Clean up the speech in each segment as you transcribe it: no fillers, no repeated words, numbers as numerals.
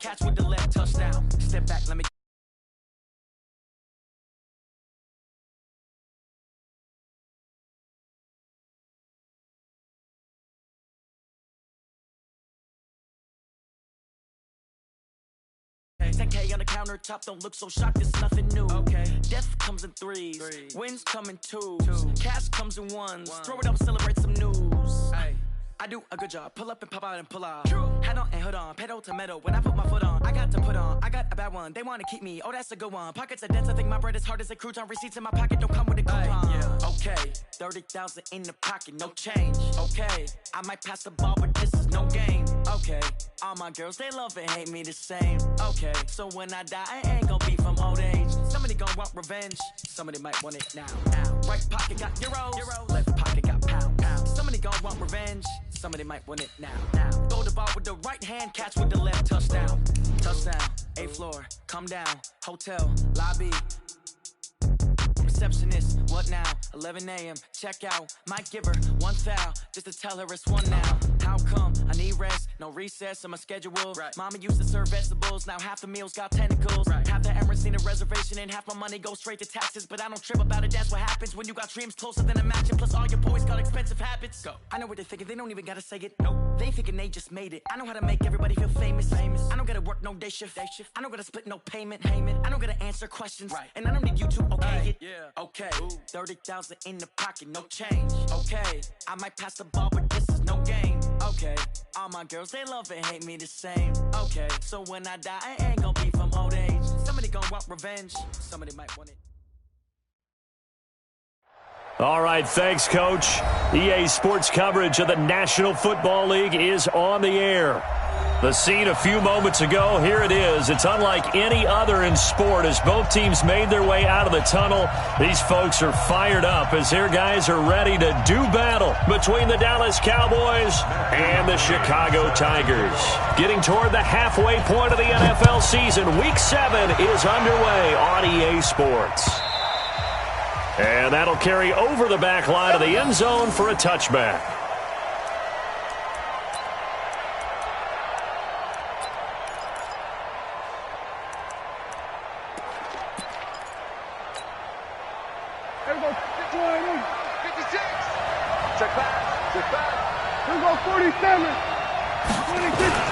Catch with the left, touchdown. Step back, let me. Okay. 10K on the countertop, don't look so shocked, it's nothing new. Okay. Death comes in threes. Wins come in twos. Cash comes in ones. Throw it up, celebrate some news. Ay. I do a good job. Pull up and pop out and pull out. Head on and hood on. Pedal to metal. When I put my foot on, I got to put on. I got a bad one. They want to keep me. Oh, that's a good one. Pockets are dense. I think my bread is hard as a crouton. Receipts in my pocket don't come with a coupon. Yeah. Okay. 30,000 in the pocket. No change. Okay. I might pass the ball, but this is no game. Okay. All my girls, they love and hate me the same. Okay. So when I die, I ain't gonna be from old age. Somebody gonna want revenge. Somebody might want it now. Right pocket got euros. Left pocket got pounds. Somebody gonna want revenge. Somebody might want it now. Throw the ball with the right hand, catch with the left, touchdown. Touchdown, 8th floor, come down, hotel, lobby. Receptionist, what now? 11 a.m., check out. Might give her one foul, just to tell her it's one now. How come? I need rest, no recess in my schedule. Right. Mama used to serve vegetables, now half the meals got tentacles. Right. Half the Emirates need a reservation and half my money goes straight to taxes. But I don't trip about it, that's what happens when you got dreams closer than a mansion. Plus all your boys got expensive habits. Go. I know what they're thinking, they don't even gotta say it. Nope. They thinking they just made it. I know how to make everybody feel famous. I don't gotta work no day shift. I don't gotta split no payment. I don't gotta answer questions. Right. And I don't need you to okay it. Yeah. Okay. 30,000 in the pocket, no change. Okay. I might pass the ball, but this is no game. Okay. All my girls, they love and hate me the same. Okay. So when I die, I ain't gonna be from old age. Somebody gonna want revenge. Somebody might want it. All right, thanks, Coach. EA Sports coverage of the National Football League is on the air. The scene a few moments ago, here it is. It's unlike any other in sport as both teams made their way out of the tunnel. These folks are fired up as their guys are ready to do battle between the Dallas Cowboys and the Chicago Tigers. Getting toward the halfway point of the NFL season, Week 7 is underway on EA Sports. And that'll carry over the back line of the end zone for a touchback. There we go, 56. Check back. Here we go, 47. 26.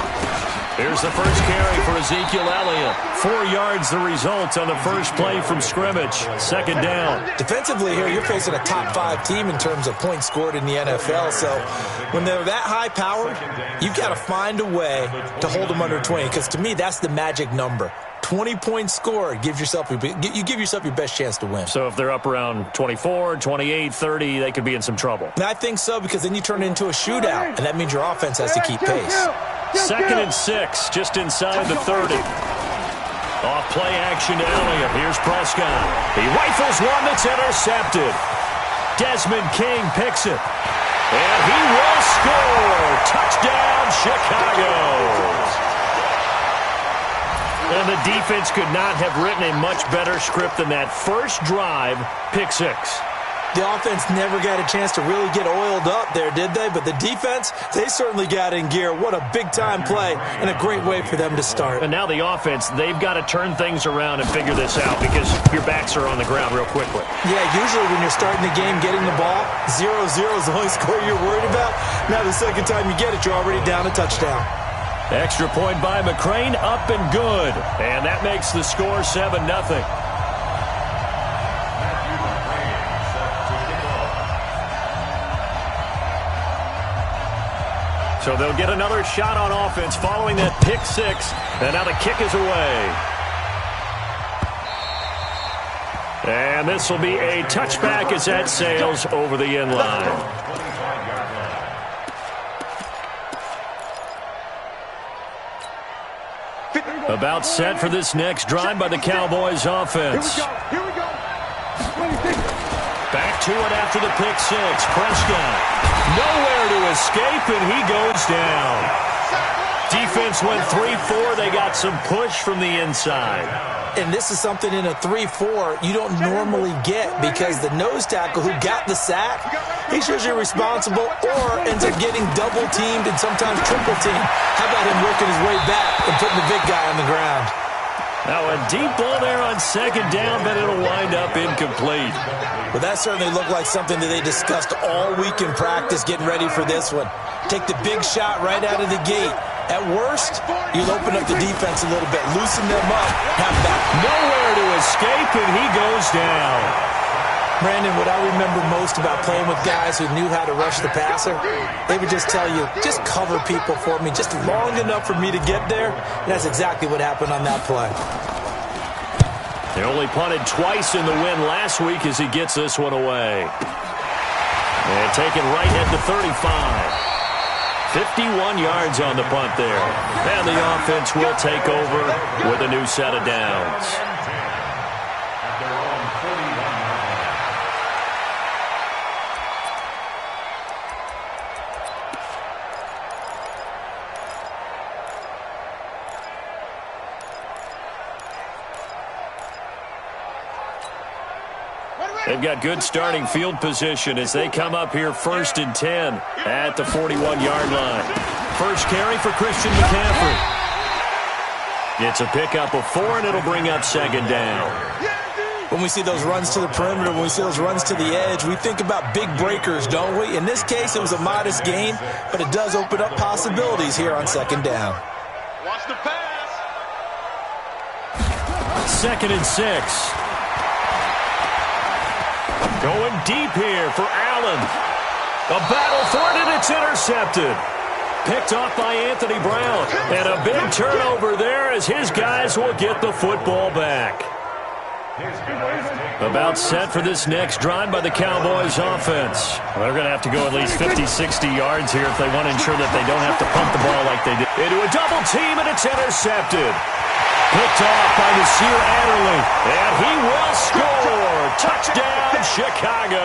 Here's the first carry for Ezekiel Elliott. 4 yards the result on the first play from scrimmage. Second down. Defensively here, you're facing a top 5 team in terms of points scored in the NFL. So when they're that high powered, you've got to find a way to hold them under 20. Because to me, that's the magic number. 20 points scored, you give yourself your best chance to win. So if they're up around 24, 28, 30, they could be in some trouble. And I think so, because then you turn it into a shootout, and that means your offense has to keep pace. 2nd and 6, just inside the 30. Off play action to Elliott. Here's Prescott. He rifles one that's intercepted. Desmond King picks it. And he will score. Touchdown, Chicago. And the defense could not have written a much better script than that. First drive, pick 6. The offense never got a chance to really get oiled up there, did they? But the defense, they certainly got in gear. What a big-time play and a great way for them to start. And now the offense, they've got to turn things around and figure this out because your backs are on the ground real quickly. Yeah, usually when you're starting the game, getting the ball, 0-0 is the only score you're worried about. Now the second time you get it, you're already down a touchdown. Extra point by McCrane, up and good. And that makes the score 7-0. So they'll get another shot on offense following that pick 6. And now the kick is away. And this will be a touchback as that sails over the end line. About set for this next drive by the Cowboys offense. Here we go. 26. Back to it after the pick 6. Prescott nowhere to escape, and he goes down. Defense went 3-4. They got some push from the inside. And this is something in a 3-4 you don't normally get because the nose tackle who got the sack, he's usually responsible or ends up getting double-teamed and sometimes triple-teamed. How about him working his way back and putting the big guy on the ground? Now a deep ball there on second down, but it'll wind up incomplete. Well, that certainly looked like something that they discussed all week in practice getting ready for this one. Take the big shot right out of the gate. At worst, you'll open up the defense a little bit, loosen them up, have that. Nowhere to escape, and he goes down. Brandon, what I remember most about playing with guys who knew how to rush the passer, they would just tell you, just cover people for me, just long enough for me to get there. And that's exactly what happened on that play. They only punted twice in the win last week as he gets this one away. And taken right at the 35. 51 yards on the punt there. And the offense will take over with a new set of downs. They've got good starting field position as they come up here 1st and 10 at the 41-yard line. First carry for Christian McCaffrey. It's a pickup of 4, and it'll bring up second down. When we see those runs to the perimeter, when we see those runs to the edge, we think about big breakers, don't we? In this case, it was a modest gain, but it does open up possibilities here on second down. Watch the pass. 2nd and 6. Going deep here for Allen. A battle for it, and it's intercepted. Picked off by Anthony Brown. And a big turnover there as his guys will get the football back. About set for this next drive by the Cowboys offense. Well, they're going to have to go at least 50, 60 yards here if they want to ensure that they don't have to pump the ball like they did. Into a double team, and it's intercepted. Picked off by Nasir Adderley, and he will score. Touchdown, Chicago.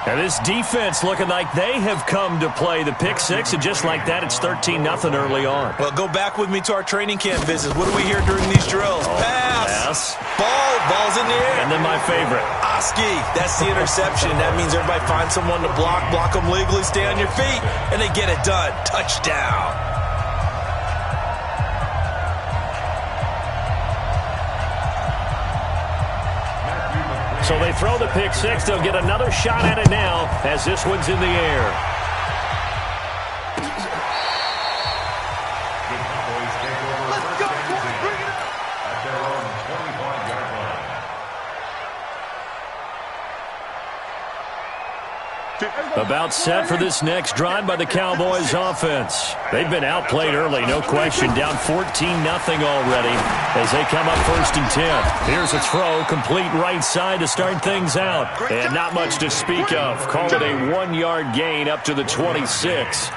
And this defense looking like they have come to play. The pick six, and just like that, it's 13-0 early on. Well, go back with me to our training camp visits. What do we hear during these drills? Pass. Ball's in the air. And then my favorite. Oski, that's the interception. That means everybody finds someone to block them legally, stay on your feet, and they get it done. Touchdown. So they throw the pick six. They'll get another shot at it now as this one's in the air. About set for this next drive by the Cowboys offense. They've been outplayed early, no question. Down 14-0 already as they come up 1st and 10. Here's a throw, complete right side to start things out. And not much to speak of. Call it a 1-yard gain up to the 26.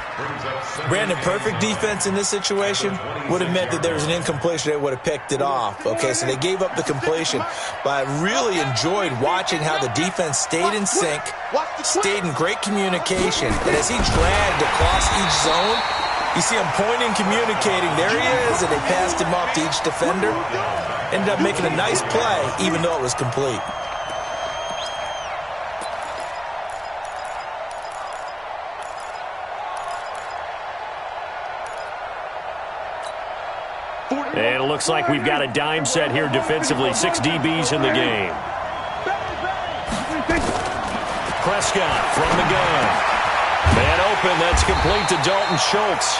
Brandon, perfect defense in this situation would have meant that there was an incompletion. They would have picked it off. Okay, so they gave up the completion. But I really enjoyed watching how the defense stayed in sync, stayed in great communication. And as he dragged across each zone, you see him pointing, communicating. There he is, and they passed him off to each defender. Ended up making a nice play, even though it was complete. And it looks like we've got a dime set here defensively. 6 DBs in the game. Prescott from the gun. Man open, that's complete to Dalton Schultz.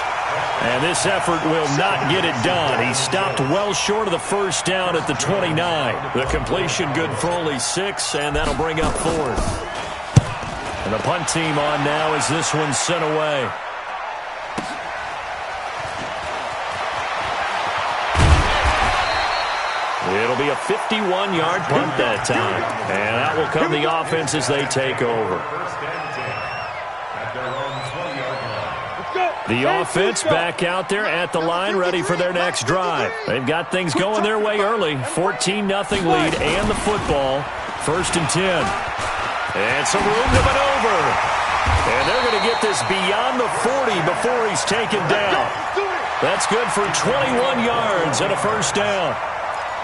And this effort will not get it done. He stopped well short of the first down at the 29. The completion good for only 6, and that'll bring up 4th. And the punt team on now as this one's sent away. It'll be a 51-yard punt that time. And that will come the offense as they take over. The offense back out there at the line, ready for their next drive. They've got things going their way early. 14-0 lead and the football. 1st and 10. And some room to maneuver. And they're going to get this beyond the 40 before he's taken down. That's good for 21 yards and a first down.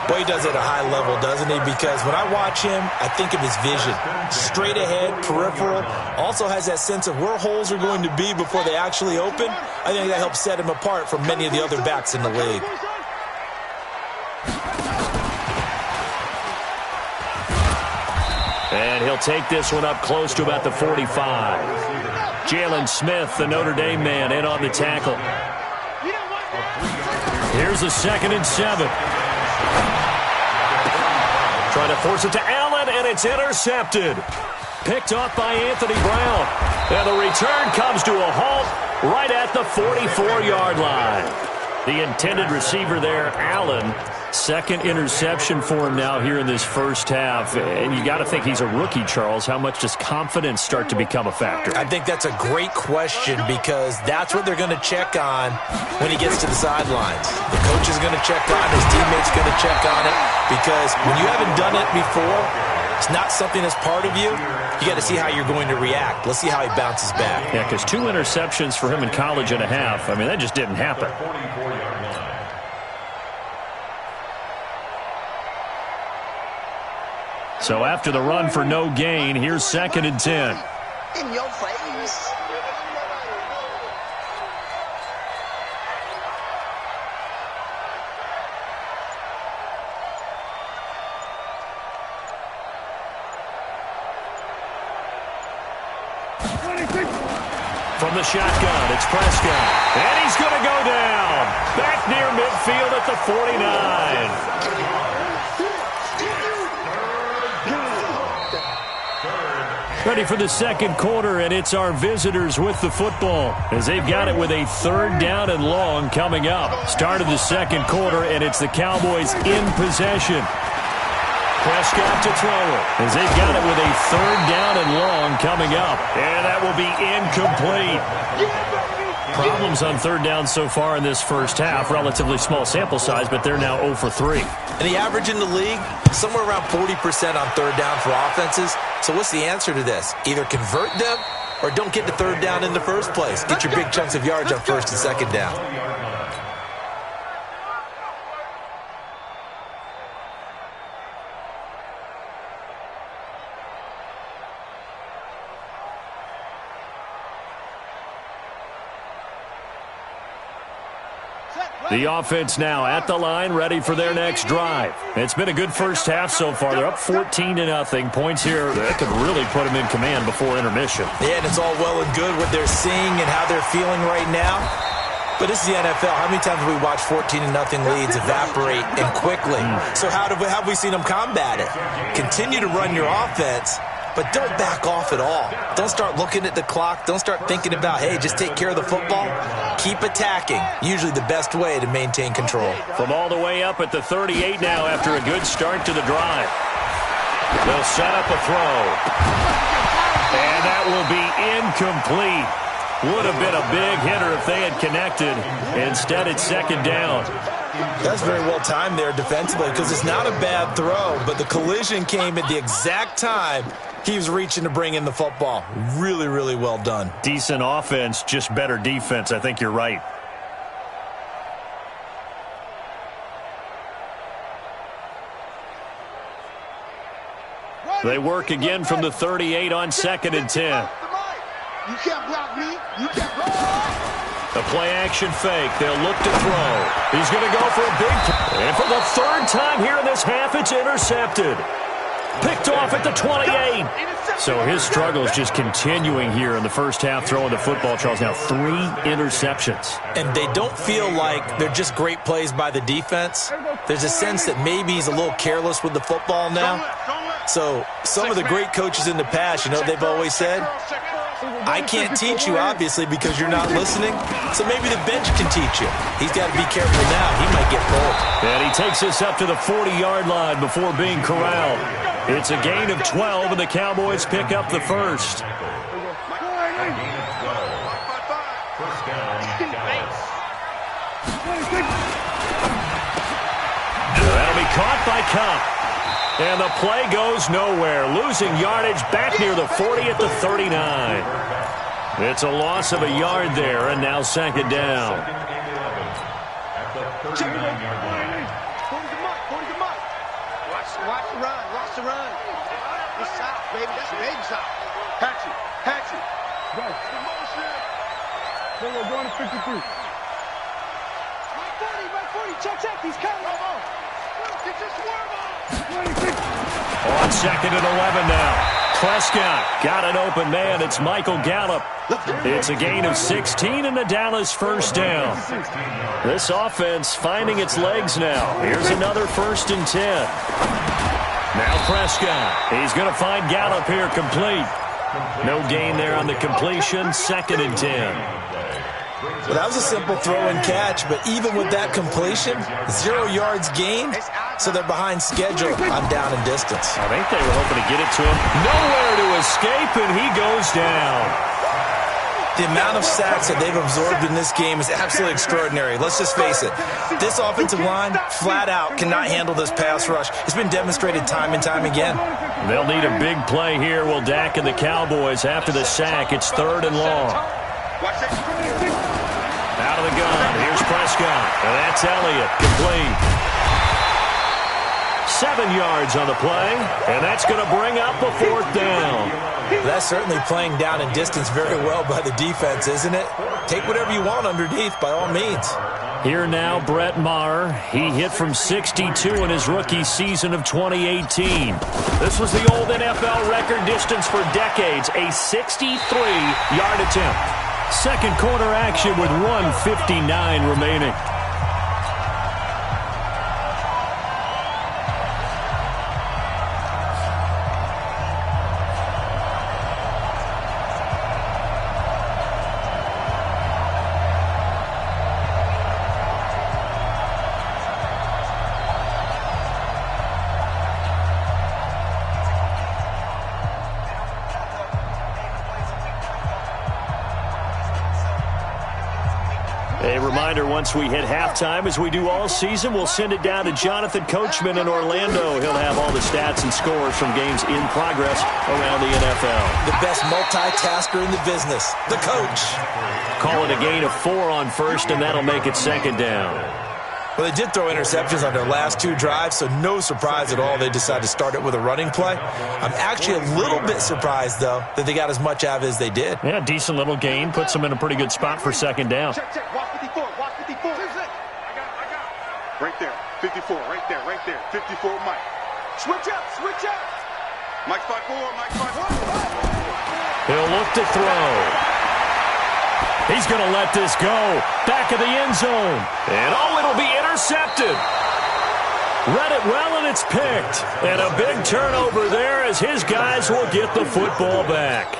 Boy, he does it at a high level, doesn't he? Because when I watch him, I think of his vision. Straight ahead, peripheral. Also has that sense of where holes are going to be before they actually open. I think that helps set him apart from many of the other backs in the league. And he'll take this one up close to about the 45. Jalen Smith, the Notre Dame man, in on the tackle. Here's a 2nd and 7. Trying to force it to Allen, and it's intercepted. Picked off by Anthony Brown. And the return comes to a halt right at the 44-yard line. The intended receiver there, Allen. 2nd interception for him now here in this first half. And you got to think he's a rookie, Charles. How much does confidence start to become a factor? I think that's a great question because that's what they're going to check on when he gets to the sidelines. The coach is going to check on it. His teammates going to check on it because when you haven't done it before, it's not something that's part of you. You got to see how you're going to react. Let's see how he bounces back. Yeah, because 2 interceptions for him in college and a half. I mean, that just didn't happen. So after the run for no gain, here's 2nd and 10. In your face. From the shotgun, it's Prescott. And he's going to go down. Back near midfield at the 49. Ready for the second quarter, and it's our visitors with the football as they've got it with a 3rd down and long coming up. Start of the second quarter, and it's the Cowboys in possession. Prescott to throw it as they've got it with a 3rd down and long coming up. And that will be incomplete. Problems on 3rd down so far in this first half. Relatively small sample size, but they're now 0 for 3. And the average in the league, somewhere around 40% on 3rd down for offenses. So what's the answer to this? Either convert them or don't get to 3rd down in the first place. Get your big chunks of yards on 1st and 2nd down. The offense now at the line, ready for their next drive. It's been a good first half so far. They're up 14-0. Points here that could really put them in command before intermission. Yeah, and it's all well and good what they're seeing and how they're feeling right now. But this is the NFL. How many times have we watched 14-0 leads evaporate and quickly? So how have we seen them combat it? Continue to run your offense, but don't back off at all. Don't start looking at the clock. Don't start thinking about, hey, just take care of the football. Keep attacking. Usually the best way to maintain control. From all the way up at the 38 now after a good start to the drive. They'll set up a throw. And that will be incomplete. Would have been a big hitter if they had connected. Instead, it's 2nd down. That's very well timed there defensively because it's not a bad throw, but the collision came at the exact time he was reaching to bring in the football. Really, really well done. Decent offense, just better defense. I think you're right. They work again from the 38 on 2nd and 10. You can't block me. You can't block. A play-action fake. They'll look to throw. He's going to go for a big play. And for the 3rd time here in this half, it's intercepted. Picked off at the 28. So his struggle is just continuing here in the first half throwing the football, Charles. Now 3 interceptions. And they don't feel like they're just great plays by the defense. There's a sense that maybe he's a little careless with the football now. So some of the great coaches in the past, you know, they've always said, I can't teach you, obviously, because you're not listening. So maybe the bench can teach you. He's got to be careful now. He might get pulled. And he takes this up to the 40-yard line before being corralled. It's a gain of 12, and the Cowboys pick up the first. That'll be caught by Cup. And the play goes nowhere. Losing yardage back near the 40 at the 39. It's a loss of a yard there, and now second down. Watch the run. Watch the run. It's south, baby. That's baby south. Hatchet. Go. We're going to 53. Right 40. Check. He's coming. Get your swerve on. On second and 11 now. Prescott got an open man. It's Michael Gallup. It's a gain of 16 and a Dallas first down. This offense finding its legs now. Here's another 1st and 10. Now Prescott. He's going to find Gallup here complete. No gain there on the completion. 2nd and 10. Well, that was a simple throw and catch, but even with that completion, 0 yards gained, so they're behind schedule on down and distance. I think they were hoping to get it to him. Nowhere to escape, and he goes down. The amount of sacks that they've absorbed in this game is absolutely extraordinary. Let's just face it. This offensive line, flat out, cannot handle this pass rush. It's been demonstrated time and time again. They'll need a big play here, will Dak and the Cowboys. After the sack, it's 3rd and long. Out of the gun, here's Prescott, and that's Elliott, complete. 7 yards on the play, and that's going to bring up a 4th down. That's certainly playing down and distance very well by the defense, isn't it? Take whatever you want underneath, by all means. Here now, Brett Maher. He hit from 62 in his rookie season of 2018. This was the old NFL record distance for decades, a 63-yard attempt. Second quarter action with 1:59 remaining. A reminder, once we hit halftime, as we do all season, we'll send it down to Jonathan Coachman in Orlando. He'll have all the stats and scores from games in progress around the NFL. The best multitasker in the business, the coach. Call it a gain of 4 on first, and that'll make it second down. Well, they did throw interceptions on their last 2 drives, so no surprise at all they decided to start it with a running play. I'm actually a little bit surprised, though, that they got as much out of it as they did. Yeah, decent little gain. Puts them in a pretty good spot for second down. Check. Watch 54. Watch 54. I got. Right there. 54. Right there. 54, Mike. Switch up. Mike's 5-4. He'll look to throw. He's going to let this go. Back of the end zone. And, it'll be intercepted. Read it well, and it's picked. And a big turnover there as his guys will get the football back.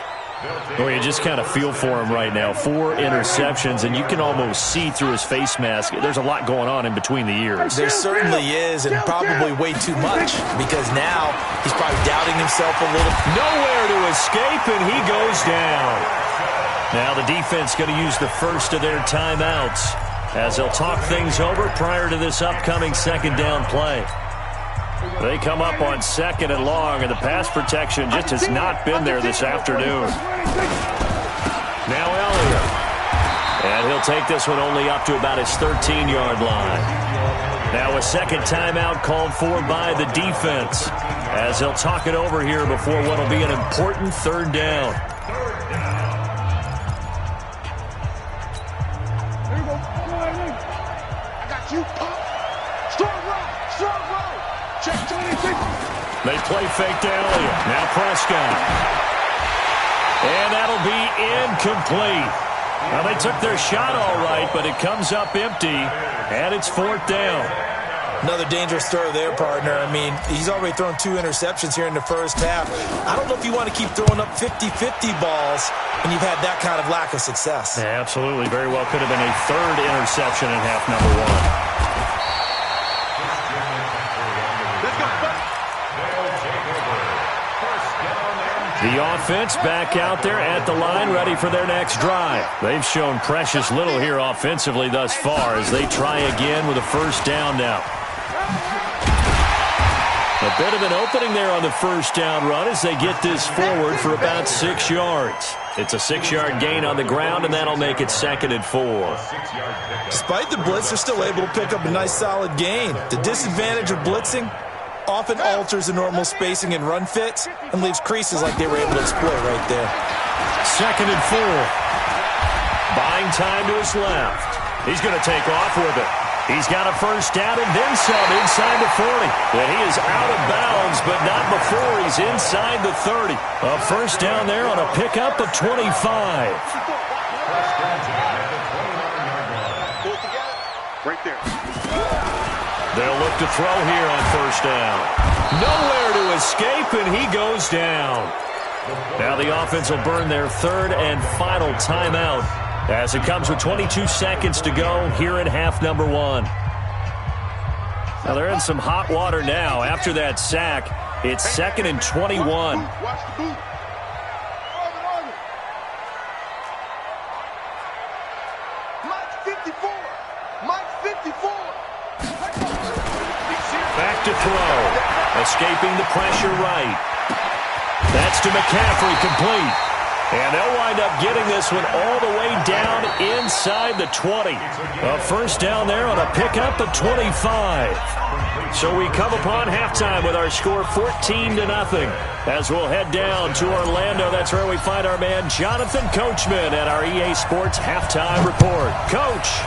Well, you just kind of feel for him right now. 4 interceptions, and you can almost see through his face mask. There's a lot going on in between the ears. There certainly is, and probably way too much, because now he's probably doubting himself a little. Nowhere to escape, and he goes down. Now the defense going to use the first of their timeouts as they'll talk things over prior to this upcoming second down play. They come up on 2nd and long, and the pass protection just has not been there this afternoon. Now Elliott. And he'll take this one only up to about his 13-yard line. Now a second timeout called for by the defense as they'll talk it over here before what will be an important 3rd down. They play fake to Elliott. Now Prescott. And that'll be incomplete. Now they took their shot all right, but it comes up empty, and it's 4th down. Another dangerous throw there, partner. I mean, he's already thrown 2 interceptions here in the first half. I don't know if you want to keep throwing up 50-50 balls when you've had that kind of lack of success. Yeah, absolutely. Very well could have been a 3rd interception in half number 1. The offense back out there at the line, ready for their next drive. They've shown precious little here offensively thus far as they try again with a first down now. A bit of an opening there on the first down run as they get this forward for about 6 yards. It's a 6-yard gain on the ground, and that'll make it 2nd and 4. Despite the blitz, they're still able to pick up a nice solid gain. The disadvantage of blitzing often alters the normal spacing and run fits and leaves creases like they were able to exploit right there. 2nd and 4. Buying time to his left. He's going to take off with it. He's got a first down and then some inside the 40. And he is out of bounds, but not before he's inside the 30. A first down there on a pickup of 25. Right there. They'll look to throw here on first down. Nowhere to escape, and he goes down. Now the offense will burn their 3rd and final timeout as it comes with 22 seconds to go here in half number 1. Now they're in some hot water now. After that sack, it's 2nd and 21. Watch the boot. Mike's 54. Mike's 54. Back to throw. Escaping the pressure right. That's to McCaffrey, complete. And they'll wind up getting this one all the way down inside the 20. A first down there on a pickup of 25. So we come upon halftime with our score 14-0. As we'll head down to Orlando, that's where we find our man Jonathan Coachman at our EA Sports Halftime Report. Coach.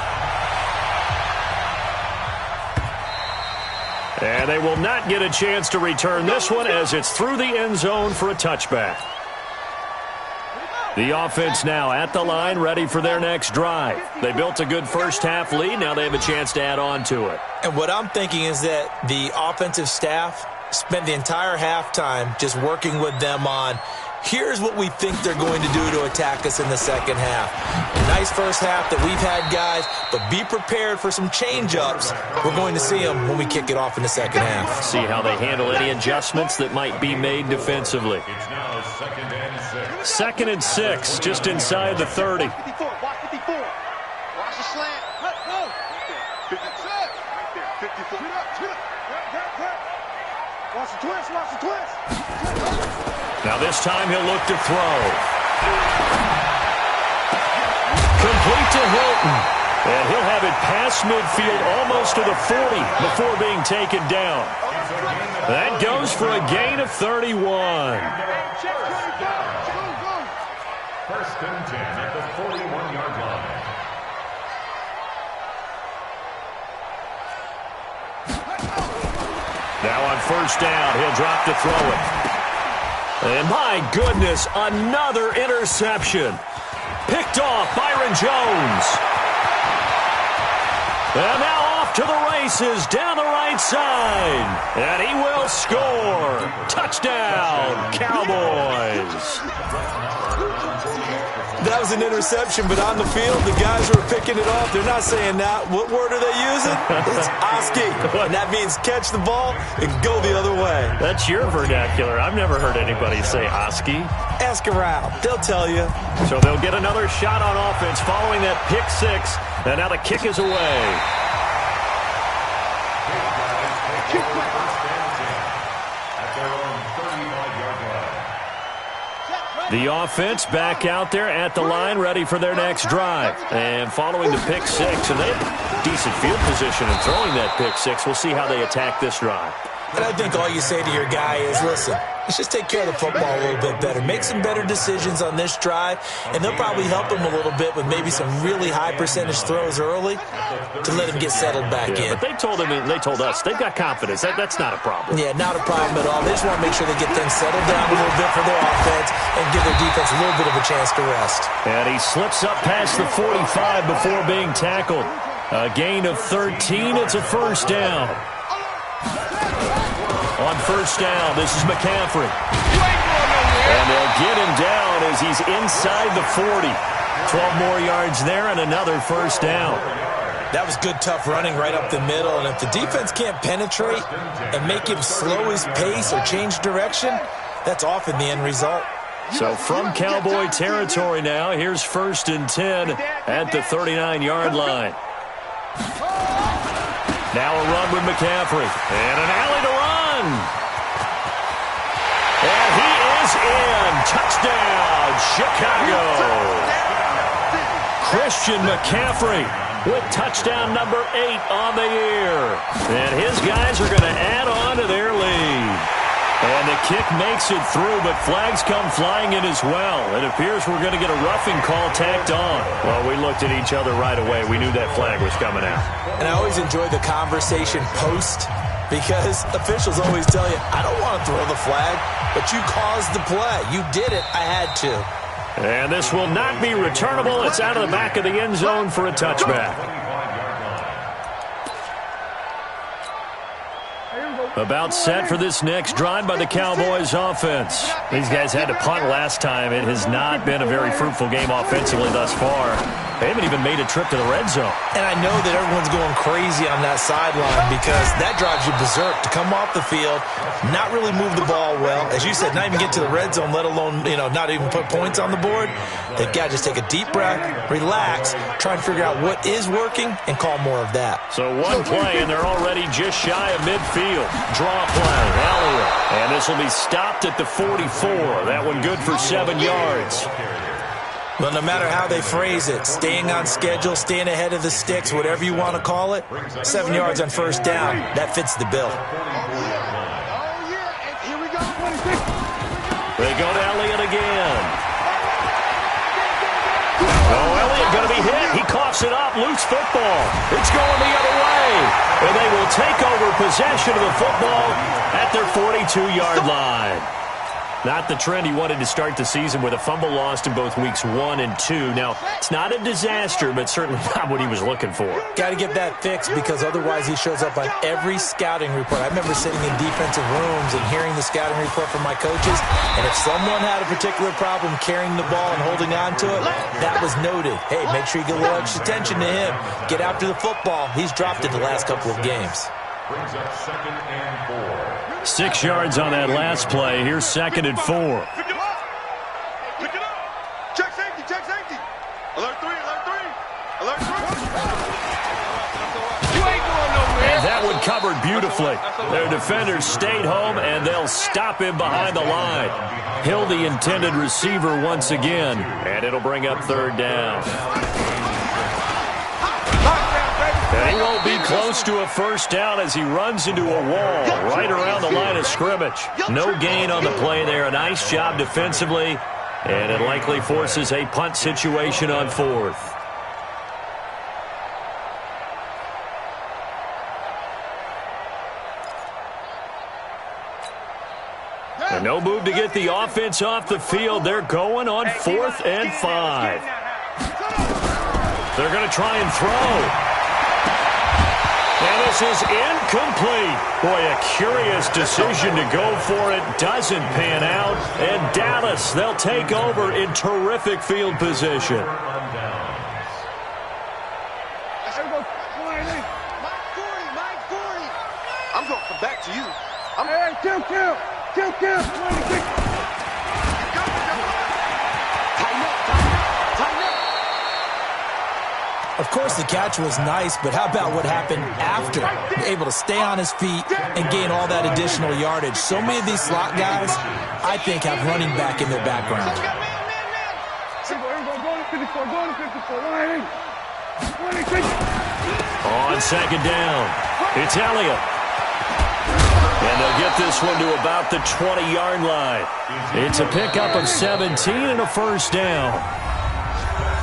And they will not get a chance to return this one as it's through the end zone for a touchback. The offense now at the line, ready for their next drive. They built a good first-half lead. Now they have a chance to add on to it. And what I'm thinking is that the offensive staff spent the entire halftime just working with them on, here's what we think they're going to do to attack us in the second half. A nice first half that we've had, guys, but be prepared for some change-ups. We're going to see them when we kick it off in the second half. See how they handle any adjustments that might be made defensively. It's now 2nd and 6. 2nd and 6, just inside the 30. 54. Watch 54. Watch the slant. Go. 54. Right there. 54. Watch the twist. Watch the twist. Now this time he'll look to throw. Complete to Hilton. And he'll have it past midfield almost to the 40 before being taken down. That goes for a gain of 31. First and 10 at the 41-yard line. Now on first down, he'll drop to throw it. And my goodness, another interception. Picked off Byron Jones. And now off to the races down the right side. And he will score. Touchdown, Cowboys. That was an interception, but on the field, the guys who are picking it off, they're not saying that. What word are they using? It's Oski. And that means catch the ball and go the other way. That's your vernacular. I've never heard anybody say Oski. Ask around. They'll tell you. So they'll get another shot on offense following that pick six. And now the kick is away. The offense back out there at the line, ready for their next drive. And following the pick six, and they have decent field position in throwing that pick six. We'll see how they attack this drive. And I think all you say to your guy is, listen, let's just take care of the football a little bit better. Make some better decisions on this drive, and they'll probably help him a little bit with maybe some really high percentage throws early to let him get settled back in. But they told him, and they told us, they've got confidence. That's not a problem. Yeah, not a problem at all. They just want to make sure they get things settled down a little bit for their offense and give their defense a little bit of a chance to rest. And he slips up past the 45 before being tackled. A gain of 13. It's a first down. On first down, this is McCaffrey. And they'll get him down as he's inside the 40. 12 more yards there and another first down. That was good, tough running right up the middle. And if the defense can't penetrate and make him slow his pace or change direction, that's often the end result. So from Cowboy territory now, here's first and 10 at the 39-yard line. Now a run with McCaffrey. And an alley to run. in. Touchdown, Chicago. Christian McCaffrey with touchdown number 8 on the year. And his guys are going to add on to their lead. And the kick makes it through, but flags come flying in as well. It appears we're going to get a roughing call tacked on. Well, we looked at each other right away. We knew that flag was coming out. And I always enjoy the conversation post, because officials always tell you, I don't want to throw the flag, but you caused the play. You did it. I had to. And this will not be returnable. It's out of the back of the end zone for a touchback. About set for this next drive by the Cowboys offense. These guys had to punt last time. It has not been a very fruitful game offensively thus far. They haven't even made a trip to the red zone. And I know that everyone's going crazy on that sideline because that drives you berserk to come off the field, not really move the ball well. As you said, not even get to the red zone, let alone, not even put points on the board. They've got to just take a deep breath, relax, try and figure out what is working, and call more of that. So one play, and they're already just shy of midfield. Draw play, Elliott. And this will be stopped at the 44. That one good for 7 yards. Well, no matter how they phrase it, staying on schedule, staying ahead of the sticks, whatever you want to call it, 7 yards on first down, that fits the bill. They go to Elliott again. Oh, Elliott going to be hit. He coughs it up. Loose football. It's going the other way. And they will take over possession of the football at their 42-yard line. Not the trend he wanted to start the season with a fumble lost in both weeks 1 and 2. Now, it's not a disaster, but certainly not what he was looking for. Got to get that fixed because otherwise he shows up on every scouting report. I remember sitting in defensive rooms and hearing the scouting report from my coaches, and if someone had a particular problem carrying the ball and holding on to it, that was noted. Hey, make sure you get a little extra attention to him. Get after the football. He's dropped it the last couple of games. Brings up 2nd and 4. 6 yards on that last play. Here's 2nd and 4. Pick it up. Pick it up. Check safety. Check safety. Alert 3. Alert 3. Alert 3. You ain't going nowhere. And that one covered beautifully. Their defenders stayed home, and they'll stop him behind the line. Hill, the intended receiver once again, and it'll bring up 3rd down. And he won't be close to a first down as he runs into a wall right around the line of scrimmage. No gain on the play there. A nice job defensively, and it likely forces a punt situation on 4th. And no move to get the offense off the field. They're going on 4th and 5. They're going to try and throw. And this is incomplete. Boy, a curious decision to go for it. Doesn't pan out. And Dallas, they'll take over in terrific field position. I'm going to come back to you. Kill. Of course, the catch was nice, but how about what happened after? Able to stay on his feet and gain all that additional yardage. So many of these slot guys, I think, have running back in their background. On 2nd down, it's Elliott. And they'll get this one to about the 20-yard line. It's a pickup of 17 and a first down.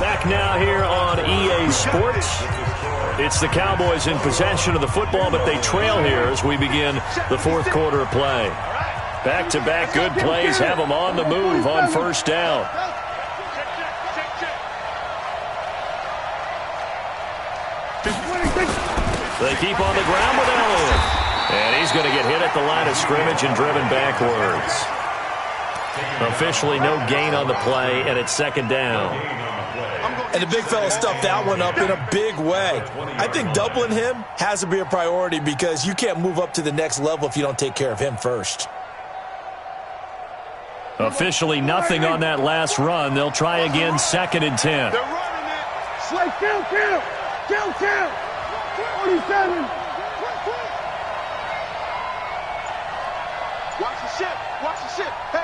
Back now here on EA Sports. It's the Cowboys in possession of the football, but they trail here as we begin the 4th quarter of play. Back-to-back good plays have them on the move on first down. They keep on the ground with Elliott. And he's going to get hit at the line of scrimmage and driven backwards. Officially no gain on the play, and it's 2nd down. And the big fella stuffed that one up in a big way. I think doubling him has to be a priority because you can't move up to the next level if you don't take care of him first. Officially nothing on that last run. They'll try again 2nd and 10. They're running it. Slay, kill. 47. Watch the ship. Hey.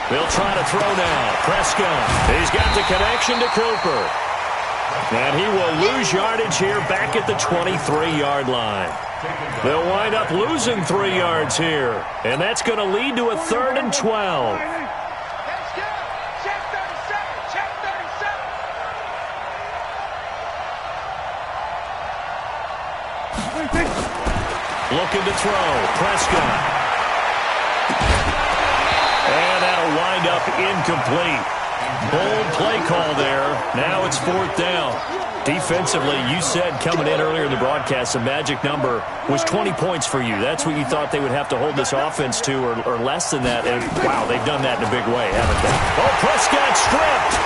They'll try to throw now. Prescott. He's got the connection to Cooper. And he will lose yardage here back at the 23-yard line. They'll wind up losing 3 yards here. And that's going to lead to a 3rd and 12. Looking to throw. Prescott. And that'll wind up incomplete. Bold play call there. Now it's 4th down. Defensively, you said coming in earlier in the broadcast, the magic number was 20 points for you. That's what you thought they would have to hold this offense to, or less than that. And, wow, they've done that in a big way, haven't they? Oh, Prescott stripped.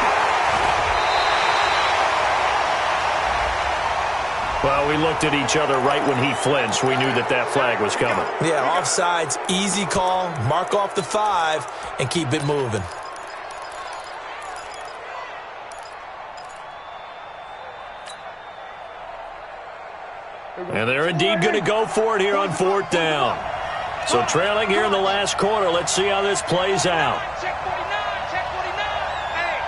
Well, we looked at each other right when he flinched. We knew that that flag was coming. Yeah, offsides, easy call. Mark off the 5 and keep it moving. And they're indeed going to go for it here on 4th down. So trailing here in the last quarter. Let's see how this plays out. Check 49, check 49. Hey,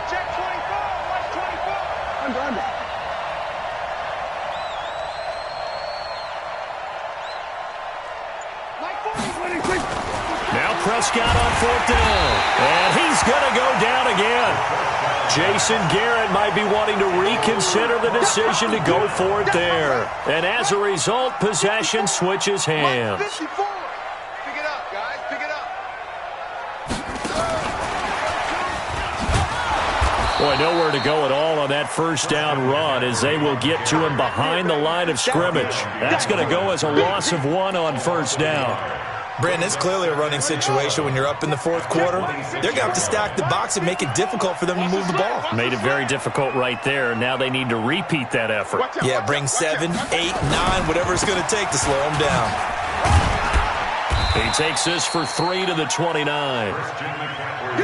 check 24. Watch 24. Under. Now Prescott on 4th down. And he's going to go down again. Jason Garrett might be wanting to reconsider the decision to go for it there. And as a result, possession switches hands. 54. Pick it up, guys. Pick it up. Boy, nowhere to go at all on that first down run as they will get to him behind the line of scrimmage. That's going to go as a loss of 1 on 1st down. Brandon, it's clearly a running situation when you're up in the 4th quarter. They're going to have to stack the box and make it difficult for them to move the ball. Made it very difficult right there. Now they need to repeat that effort. Yeah, bring 7, 8, 9, whatever it's going to take to slow them down. He takes this for 3 to the 29.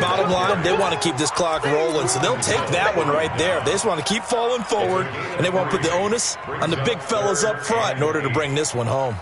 Bottom line, they want to keep this clock rolling, so they'll take that one right there. They just want to keep falling forward, and they won't put the onus on the big fellas up front in order to bring this one home.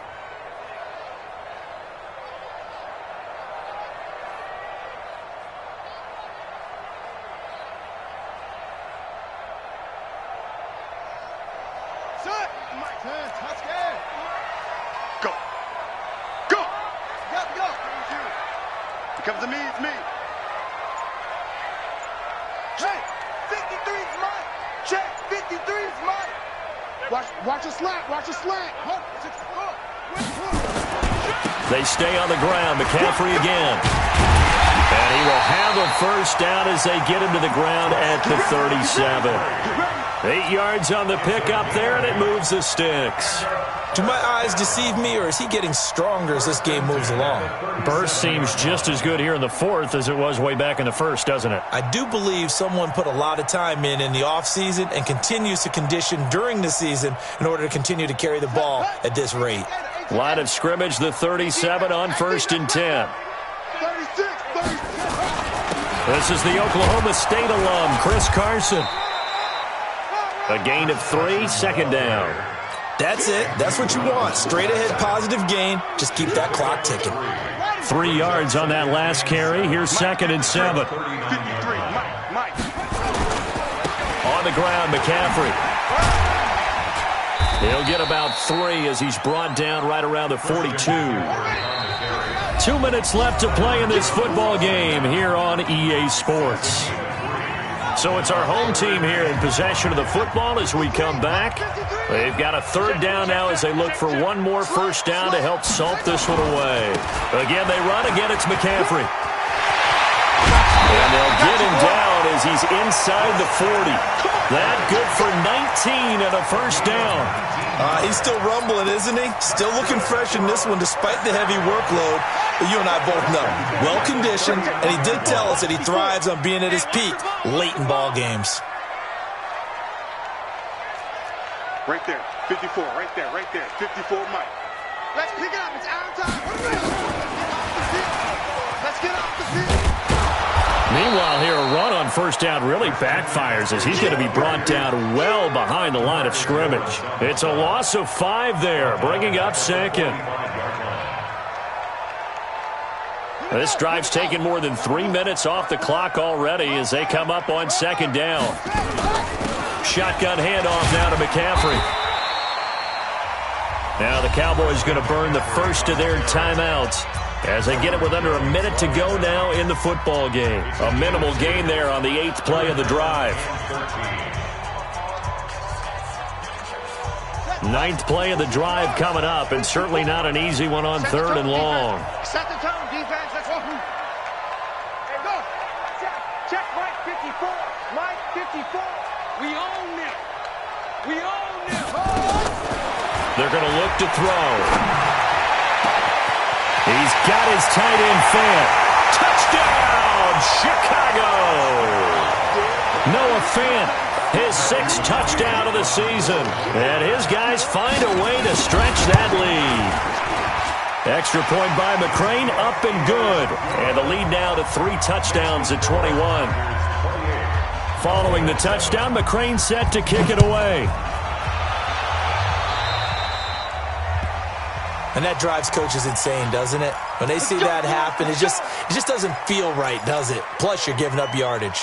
They stay on the ground. McCaffrey again. And he will have a first down as they get him to the ground at the 37. 8 yards on the pickup there, and it moves the sticks. Do my eyes deceive me, or is he getting stronger as this game moves along? Burst seems just as good here in the 4th as it was way back in the 1st, doesn't it? I do believe someone put a lot of time in the offseason and continues to condition during the season in order to continue to carry the ball at this rate. Line of scrimmage, the 37 on 1st and 10. This is the Oklahoma State alum, Chris Carson. A gain of 3, 2nd down. That's it. That's what you want. Straight ahead, positive gain. Just keep that clock ticking. 3 yards on that last carry. Here's 2nd and 7. On the ground, McCaffrey. He'll get about 3 as he's brought down right around the 42. 2 minutes left to play in this football game here on EA Sports. So it's our home team here in possession of the football as we come back. They've got a 3rd down now as they look for one more first down to help salt this one away. Again, they run. Again, it's McCaffrey. And they'll get him down as he's inside the 40. That good for 19 and a first down. He's still rumbling, isn't he? Still looking fresh in this one despite the heavy workload. But you and I both know, well-conditioned, and he did tell us that he thrives on being at his peak late in ball games. Right there, 54, right there, 54 Mike. Let's pick it up, it's our time. Let's get off the field. Meanwhile, here a run on first down really backfires as he's going to be brought down well behind the line of scrimmage. It's a loss of 5 there, bringing up 2nd. This drive's taken more than 3 minutes off the clock already as they come up on second down. Shotgun handoff now to McCaffrey. Now the Cowboys going to burn the first of their timeouts as they get it with under a minute to go now in the football game. A minimal gain there on the 8th play of the drive. 9th play of the drive coming up, and certainly not an easy one on 3rd and long. Set the tone, defense. Let's go. Hey, go. Check Mike 54. Mike 54. We own it. We own it. They're going to look to throw. He's got his tight end Fant. Touchdown, Chicago. Noah Fant, his 6th touchdown of the season. And his guys find a way to stretch that lead. Extra point by McCrane, up and good. And the lead now to 3 touchdowns at 21. Following the touchdown, McCrane set to kick it away. And that drives coaches insane, doesn't it? When they see that happen, it just doesn't feel right, does it? Plus, you're giving up yardage.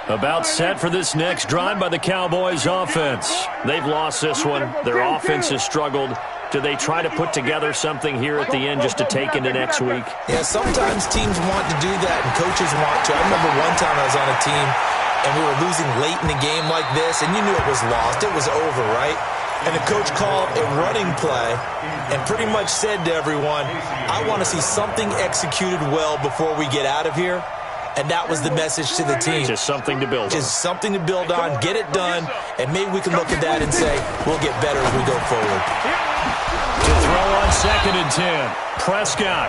About set for this next drive by the Cowboys offense. They've lost this one. Their offense has struggled. Do they try to put together something here at the end just to take into next week? Yeah, sometimes teams want to do that and coaches want to. I remember one time I was on a team and we were losing late in the game like this, and you knew it was lost. It was over, right? And the coach called a running play and pretty much said to everyone, I want to see something executed well before we get out of here. And that was the message to the team. Just something to build on. Just something to build on, get it done, and maybe we can look at that and say, we'll get better as we go forward. To throw on 2nd and 10, Prescott.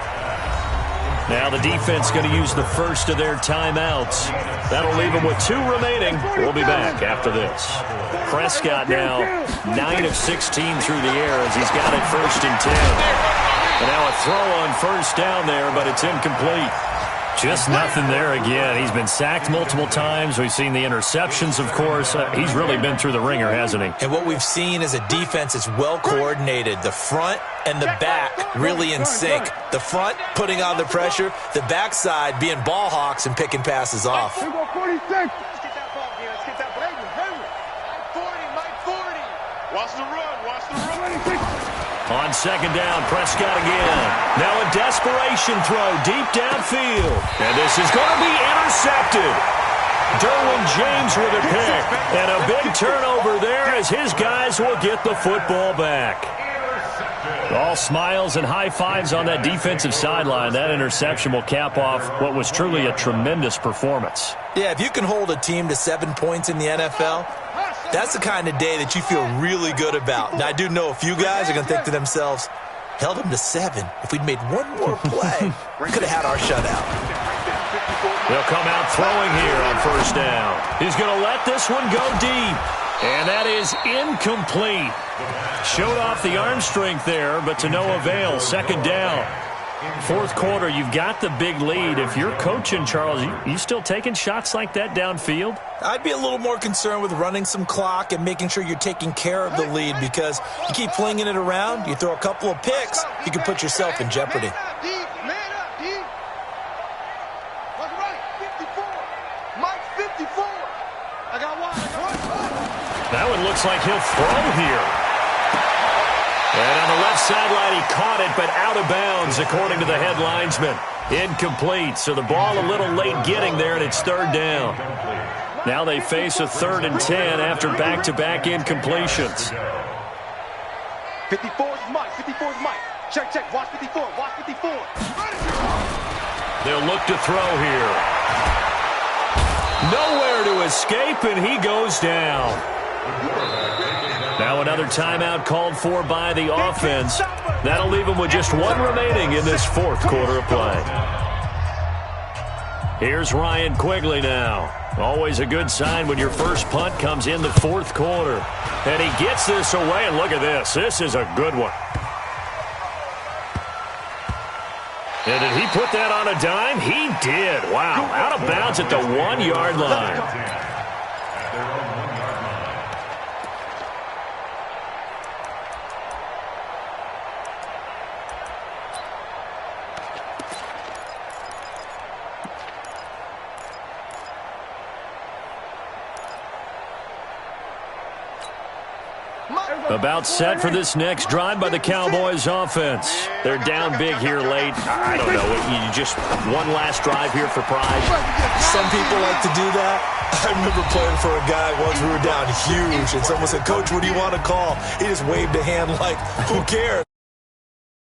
Now the defense going to use the first of their timeouts. That'll leave them with 2 remaining. We'll be back after this. Prescott now 9 of 16 through the air as he's got it 1st and 10. And now a throw on 1st down there, but it's incomplete. Just nothing there again. He's been sacked multiple times. We've seen the interceptions, of course. He's really been through the ringer, hasn't he? And what we've seen is a defense that's well coordinated. The front and the back really in sync. The front putting on the pressure. The backside being ball hawks and picking passes off. 46. Let's get that ball, man. Let's get that ball. Mike 40. Watch the run. Watch the run. On 2nd down, Prescott again. Now a desperation throw deep downfield. And this is going to be intercepted. Derwin James with a pick. And a big turnover there as his guys will get the football back. All smiles and high fives on that defensive sideline. That interception will cap off what was truly a tremendous performance. Yeah, if you can hold a team to 7 points in the NFL, that's the kind of day that you feel really good about. Now, I do know a few guys are going to think to themselves, held them to 7. If we'd made one more play, we could have had our shutout. They'll come out throwing here on 1st down. He's going to let this one go deep. And that is incomplete. Showed off the arm strength there, but to no avail. 2nd down. 4th quarter, you've got the big lead. If you're coaching, Charles, you still taking shots like that downfield? I'd be a little more concerned with running some clock and making sure you're taking care of the lead, because you keep flinging it around, you throw a couple of picks, you can put yourself in jeopardy. Man up, D. Look right. 54. Mike 54. I got one. That one looks like he'll throw here. And on the left sideline, he caught it, but out of bounds, according to the head linesman. Incomplete, so the ball a little late getting there, and it's 3rd down. Now they face a 3rd and 10 after back-to-back incompletions. 54 is Mike. 54 is Mike. Check. Watch 54. Watch 54. They'll look to throw here. Nowhere to escape, and he goes down. Now another timeout called for by the offense. That'll leave them with just 1 remaining in this 4th quarter of play. Here's Ryan Quigley now. Always a good sign when your first punt comes in the 4th quarter. And he gets this away, and look at this. This is a good one. And did he put that on a dime? He did. Wow. Out of bounds at the 1-yard line. About set for this next drive by the Cowboys offense. They're down big here late. I don't know. You just one last drive here for pride. Some people like to do that. I remember playing for a guy once. We were down huge, and someone said, "Coach, what do you want to call?" He just waved a hand like, who cares?